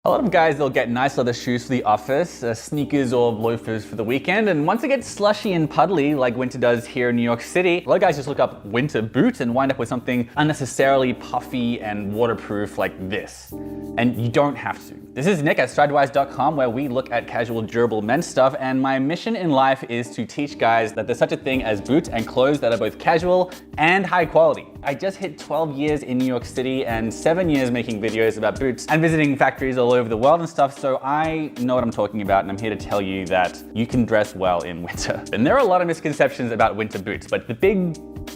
A lot of guys, they'll get nice leather shoes for the office, sneakers or loafers for the weekend, and once it gets slushy and puddly like winter does here in New York City, a lot of guys just look up winter boots and wind up with something unnecessarily puffy and waterproof like this. And you don't have to. This is Nick at stridewise.com, where we look at casual, durable men's stuff, and my mission in life is to teach guys that there's such a thing as boots and clothes that are both casual and high quality. I just hit 12 years in New York City and 7 years making videos about boots and visiting factories all over the world and stuff, so I know what I'm talking about, and I'm here to tell you that you can dress well in winter. And there are a lot of misconceptions about winter boots, but the big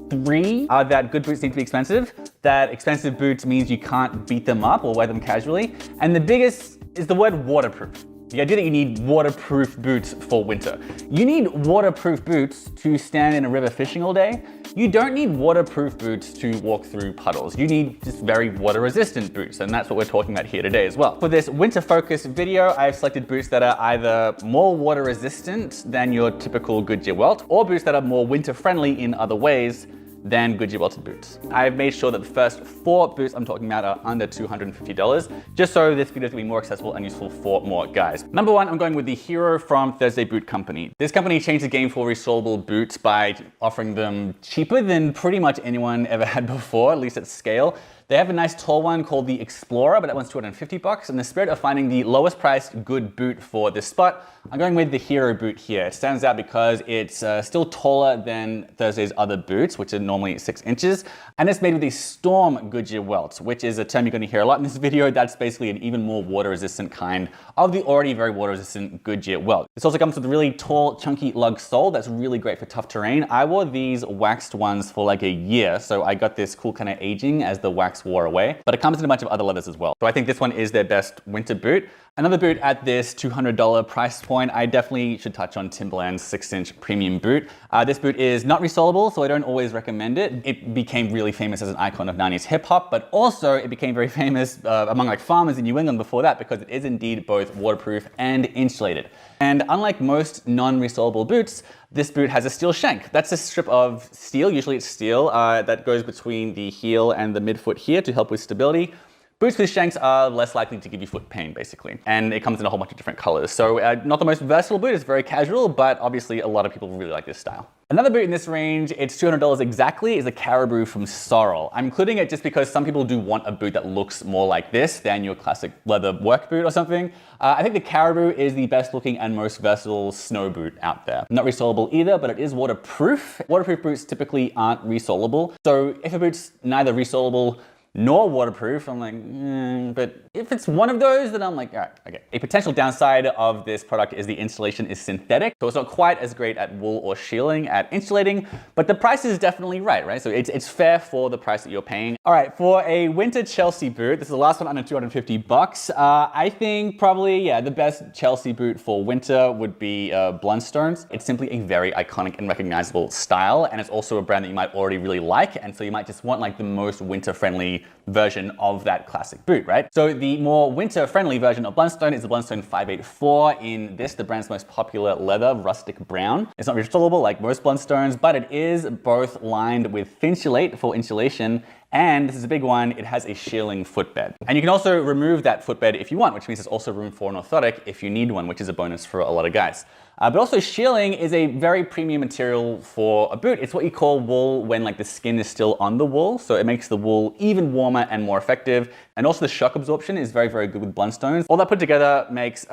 three are that good boots need to be expensive, that expensive boots means you can't beat them up or wear them casually, and the biggest is the word waterproof. The idea that you need waterproof boots for winter. You need waterproof boots to stand in a river fishing all day. You don't need waterproof boots to walk through puddles. You need just very water resistant boots, and that's what we're talking about here today as well. For this winter focused video, I've selected boots that are either more water resistant than your typical Goodyear welt, or boots that are more winter friendly in other ways than Goodyear welted boots. I've made sure that the first 4 boots I'm talking about are under $250, just so this video is going to be more accessible and useful for more guys. Number 1, I'm going with the Hero from Thursday Boot Company. This company changed the game for resellable boots by offering them cheaper than pretty much anyone ever had before, at least at scale. They have a nice tall one called the Explorer, but that one's $250. In the spirit of finding the lowest priced good boot for this spot, I'm going with the Hero boot here. It stands out because it's still taller than Thursday's other boots, which are normally 6 inches. And it's made with the Storm Goodyear welt, which is a term you're going to hear a lot in this video. That's basically an even more water resistant kind of the already very water resistant Goodyear welt. This also comes with a really tall, chunky lug sole that's really great for tough terrain. I wore these waxed ones for like a year, so I got this cool kind of aging as the wax wore away, but it comes in a bunch of other leathers as well. So I think this one is their best winter boot. Another boot at this $200 price point, I definitely should touch on Timberland's 6-inch premium boot. This boot is not resellable, so I don't always recommend it. It became really famous as an icon of 90s hip hop, but also it became very famous among like farmers in New England before that because it is indeed both waterproof and insulated. And unlike most non-resellable boots, this boot has a steel shank. That's a strip of steel, usually it's steel, that goes between the heel and the midfoot here to help with stability. Boots with shanks are less likely to give you foot pain, basically. And it comes in a whole bunch of different colors. So not the most versatile boot, it's very casual, but obviously a lot of people really like this style. Another boot in this range, it's $200 exactly, is a Caribou from Sorel. I'm including it just because some people do want a boot that looks more like this than your classic leather work boot or something. I think the Caribou is the best looking and most versatile snow boot out there. Not resellable either, but it is waterproof. Waterproof boots typically aren't resellable. So if a boot's neither resellable nor waterproof, I'm like, but if it's one of those, then I'm like, all right, okay. A potential downside of this product is the insulation is synthetic, so it's not quite as great at wool or shearling at insulating, but the price is definitely right? So it's fair for the price that you're paying. All right, for a winter Chelsea boot, this is the last one under $250. I think probably, yeah, the best Chelsea boot for winter would be Blundstones. It's simply a very iconic and recognizable style, and it's also a brand that you might already really like, and so you might just want like the most winter-friendly version of that classic boot, right? So the more winter-friendly version of Blundstone is the Blundstone 584 in this, the brand's most popular leather, rustic brown. It's not resellable like most Blundstones, but it is both lined with Thinsulate for insulation, and this is a big one, it has a shearling footbed. And you can also remove that footbed if you want, which means there's also room for an orthotic if you need one, which is a bonus for a lot of guys. But also shearling is a very premium material for a boot. It's what you call wool when like the skin is still on the wool. So it makes the wool even warmer and more effective. And also the shock absorption is very, very good with Blundstones. All that put together makes, this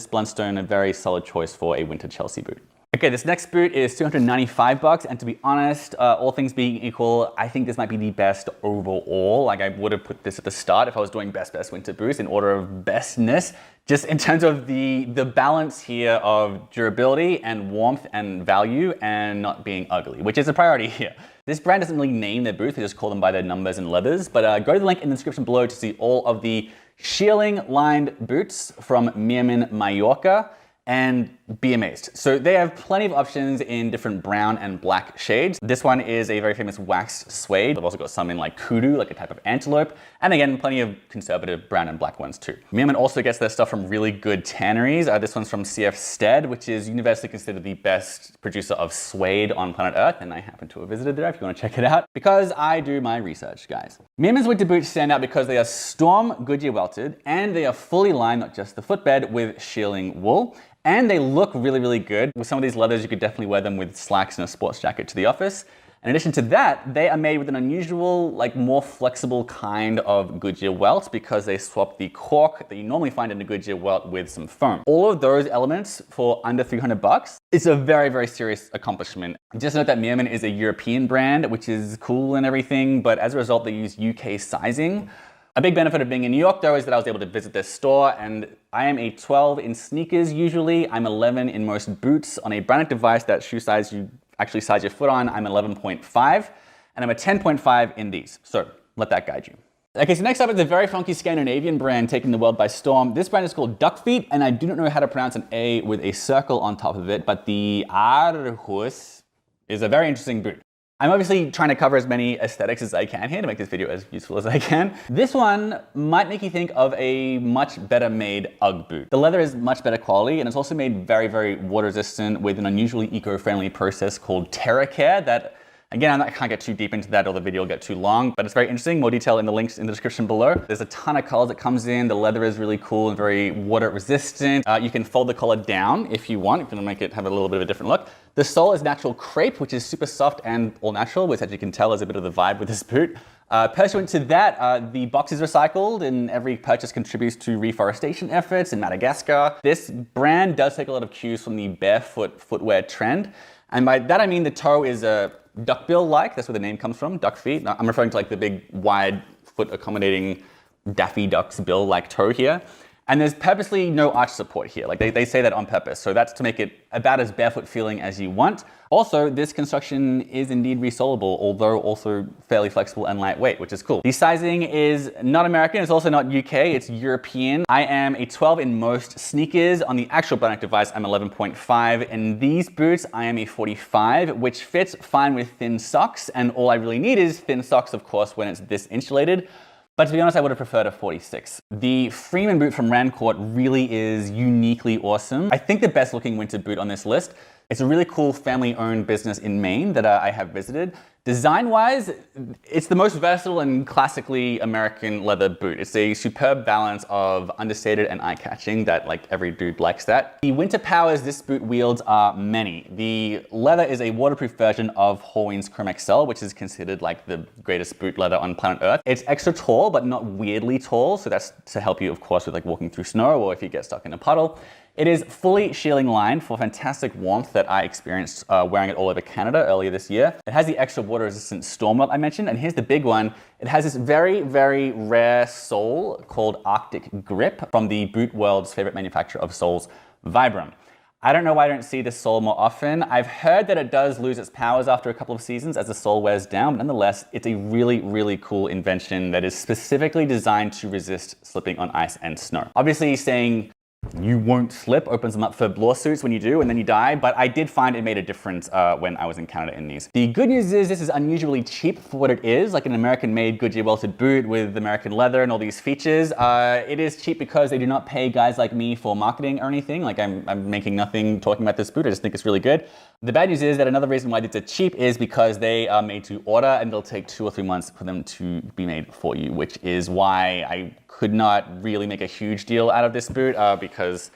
Blundstone a very solid choice for a winter Chelsea boot. Okay, this next boot is $295, and to be honest, all things being equal, I think this might be the best overall. Like I would have put this at the start if I was doing best winter boots in order of bestness, just in terms of the balance here of durability and warmth and value and not being ugly, which is a priority here. This brand doesn't really name their boots, they just call them by their numbers and leathers, but go to the link in the description below to see all of the shearling lined boots from Meermin Mallorca. and be amazed. So they have plenty of options in different brown and black shades. This one is a very famous waxed suede. They've also got some in like kudu, like a type of antelope. And again, plenty of conservative brown and black ones too. Meermin also gets their stuff from really good tanneries. This one's from CF Stead, which is universally considered the best producer of suede on planet Earth. And I happen to have visited there if you want to check it out, because I do my research, guys. Meermin's winter boots stand out because they are storm Goodyear welted and they are fully lined, not just the footbed, with shearling wool. And they look really, really good. With some of these leathers, you could definitely wear them with slacks and a sports jacket to the office. In addition to that, they are made with an unusual, like more flexible kind of Goodyear welt because they swap the cork that you normally find in a Goodyear welt with some foam. All of those elements for under 300 bucks. It's a very, very serious accomplishment. Just note that Meermin is a European brand, which is cool and everything, but as a result, they use UK sizing. A big benefit of being in New York though is that I was able to visit this store, and I am a 12 in sneakers usually. I'm 11 in most boots. On a branded device, that shoe size you actually size your foot on, I'm 11.5, and I'm a 10.5 in these. So let that guide you. Okay, so next up is a very funky Scandinavian brand taking the world by storm. This brand is called Duck Feet, and I do not know how to pronounce an A with a circle on top of it, but the Aarhus is a very interesting boot. I'm obviously trying to cover as many aesthetics as I can here to make this video as useful as I can. This one might make you think of a much better made UGG boot. The leather is much better quality, and it's also made very, very water resistant with an unusually eco-friendly process called TerraCare that, again, I can't get too deep into that or the video will get too long, but it's very interesting. More detail in the links in the description below. There's a ton of colors that comes in. The leather is really cool and very water resistant. You can fold the collar down if you want, if you want to make it have a little bit of a different look. The sole is natural crepe, which is super soft and all natural, which as you can tell is a bit of the vibe with this boot. Pursuant to that, the box is recycled and every purchase contributes to reforestation efforts in Madagascar. This brand does take a lot of cues from the barefoot footwear trend. And by that I mean the toe is a duckbill-like, that's where the name comes from, duck feet. I'm referring to like the big wide foot accommodating Daffy Duck's bill-like toe here. And there's purposely no arch support here. Like they say that on purpose. So that's to make it about as barefoot feeling as you want. Also, this construction is indeed resolable, although also fairly flexible and lightweight, which is cool. The sizing is not American, it's also not UK, it's European. I am a 12 in most sneakers. On the actual Bionic device, I'm 11.5. In these boots, I am a 45, which fits fine with thin socks. And all I really need is thin socks, of course, when it's this insulated. But to be honest, I would have preferred a 46. The Freeman boot from Rancourt really is uniquely awesome. I think the best looking winter boot on this list. It's a really cool family-owned business in Maine that I have visited. Design-wise, it's the most versatile and classically American leather boot. It's a superb balance of understated and eye-catching that like every dude likes that. The winter powers this boot wields are many. The leather is a waterproof version of Horween's Chrome XL, which is considered like the greatest boot leather on planet Earth. It's extra tall, but not weirdly tall. So that's to help you, of course, with like walking through snow or if you get stuck in a puddle. It is fully shearling lined for fantastic warmth that I experienced wearing it all over Canada earlier this year. It has the extra water resistant storm welt I mentioned, and here's the big one. It has this very, very rare sole called Arctic Grip from the boot world's favorite manufacturer of soles, Vibram. I don't know why I don't see this sole more often. I've heard that it does lose its powers after a couple of seasons as the sole wears down, but nonetheless, it's a really, really cool invention that is specifically designed to resist slipping on ice and snow. Obviously, saying you won't slip opens them up for lawsuits when you do and then you die, but I did find it made a difference when I was in Canada in these. The good news is this is unusually cheap for what it is, like an American-made Goodyear welted boot with American leather and all these features. It is cheap because they do not pay guys like me for marketing or anything. Like I'm making nothing talking about this boot, I just think it's really good. The bad news is that another reason why these are cheap is because they are made to order and it'll take 2 or 3 months for them to be made for you, which is why I could not really make a huge deal out of this boot because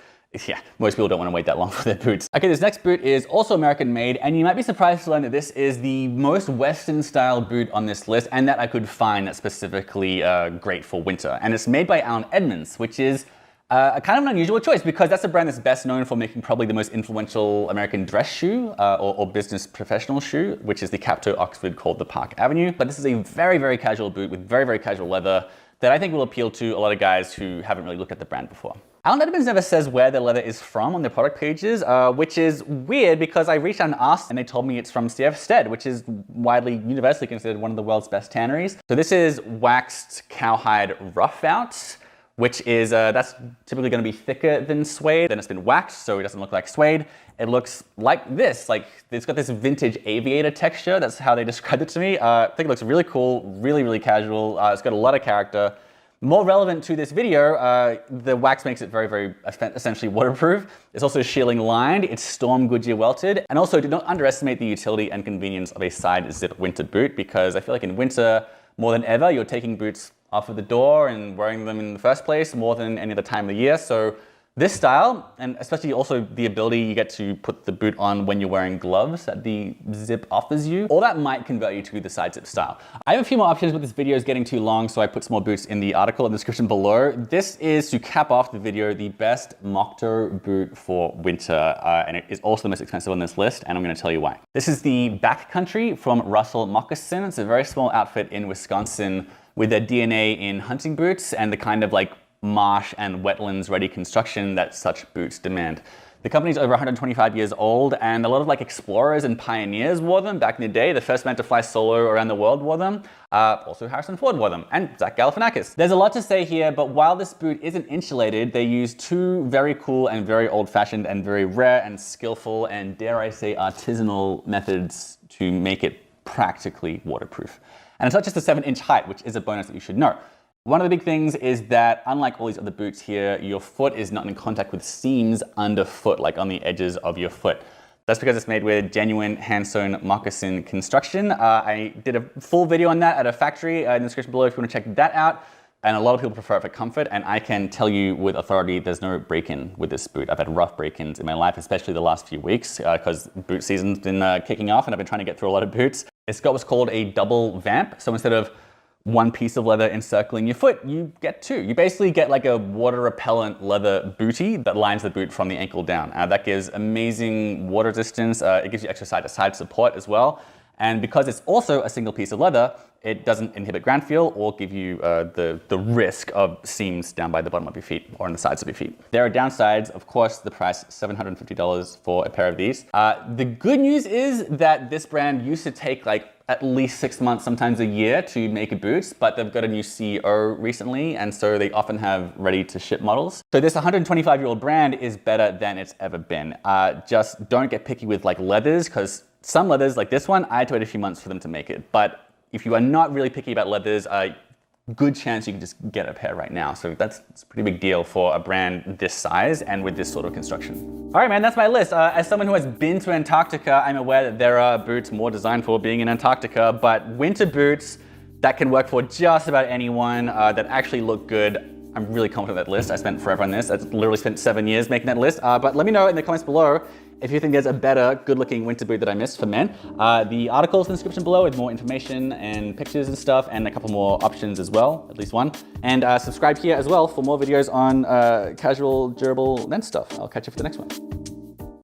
yeah, most people don't want to wait that long for their boots. Okay, this next boot is also American made, and you might be surprised to learn that this is the most Western style boot on this list and that I could find that's specifically great for winter. And it's made by Allen Edmonds, which is a kind of an unusual choice because that's a brand that's best known for making probably the most influential American dress shoe or business professional shoe, which is the Capto Oxford called the Park Avenue. But this is a very, very casual boot with very, very casual leather that I think will appeal to a lot of guys who haven't really looked at the brand before. Allen Edmonds never says where their leather is from on their product pages, which is weird because I reached out and asked and they told me it's from CF Stead, which is widely, universally considered one of the world's best tanneries. So this is waxed cowhide rough out, which is, that's typically gonna be thicker than suede. Then it's been waxed, so it doesn't look like suede. It looks like this, like it's got this vintage aviator texture. That's how they described it to me. I think it looks really cool, really, really casual. It's got a lot of character. More relevant to this video, the wax makes it very, very essentially waterproof. It's also shearling lined, it's storm Goodyear welted, and also do not underestimate the utility and convenience of a side zip winter boot, because I feel like in winter, more than ever, you're taking boots off of the door and wearing them in the first place more than any other time of the year. So this style, and especially also the ability you get to put the boot on when you're wearing gloves that the zip offers you, all that might convert you to the side zip style. I have a few more options, but this video is getting too long, so I put some more boots in the article in the description below. This is, to cap off the video, the best mock toe boot for winter, and it is also the most expensive on this list, and I'm gonna tell you why. This is the Backcountry from Russell Moccasin. It's a very small outfit in Wisconsin with their DNA in hunting boots and the kind of like marsh and wetlands ready construction that such boots demand. The company's over 125 years old, and a lot of like explorers and pioneers wore them back in the day. The first man to fly solo around the world wore them. Also Harrison Ford wore them, and Zach Galifianakis. There's a lot to say here, but while this boot isn't insulated, they use two very cool and very old-fashioned and very rare and skillful and, dare I say, artisanal methods to make it practically waterproof. And it's not just a 7-inch height, which is a bonus that you should know. One of the big things is that, unlike all these other boots here, your foot is not in contact with seams underfoot, like on the edges of your foot. That's because it's made with genuine hand-sewn moccasin construction. I did a full video on that at a factory in the description below if you want to check that out. And a lot of people prefer it for comfort, and I can tell you with authority there's no break-in with this boot. I've had rough break-ins in my life, especially the last few weeks, because boot season's been kicking off and I've been trying to get through a lot of boots. It's got what's called a double vamp, so instead of one piece of leather encircling your foot, you get two. You basically get like a water repellent leather bootie that lines the boot from the ankle down. That gives amazing water resistance. It gives you extra side-to-side support as well. And because it's also a single piece of leather, it doesn't inhibit ground feel or give you the risk of seams down by the bottom of your feet or on the sides of your feet. There are downsides, of course, the price, $750 for a pair of these. The good news is that this brand used to take like at least 6 months, sometimes a year to make a boot, but they've got a new CEO recently, and so they often have ready to ship models. So this 125-year-old brand is better than it's ever been. Just don't get picky with like leathers, because some leathers like this one, I had to wait a few months for them to make it. But if you are not really picky about leathers, good chance you can just get a pair right now. So that's a pretty big deal for a brand this size and with this sort of construction. All right, man, that's my list. As someone who has been to Antarctica, I'm aware that there are boots more designed for being in Antarctica, but winter boots that can work for just about anyone, that actually look good. I'm really confident with that list. I spent forever on this. I literally spent 7 years making that list. But let me know in the comments below if you think there's a better, good-looking winter boot that I missed for men. The article's in the description below with more information and pictures and stuff, and a couple more options as well, at least one. And subscribe here as well for more videos on casual, durable men's stuff. I'll catch you for the next one.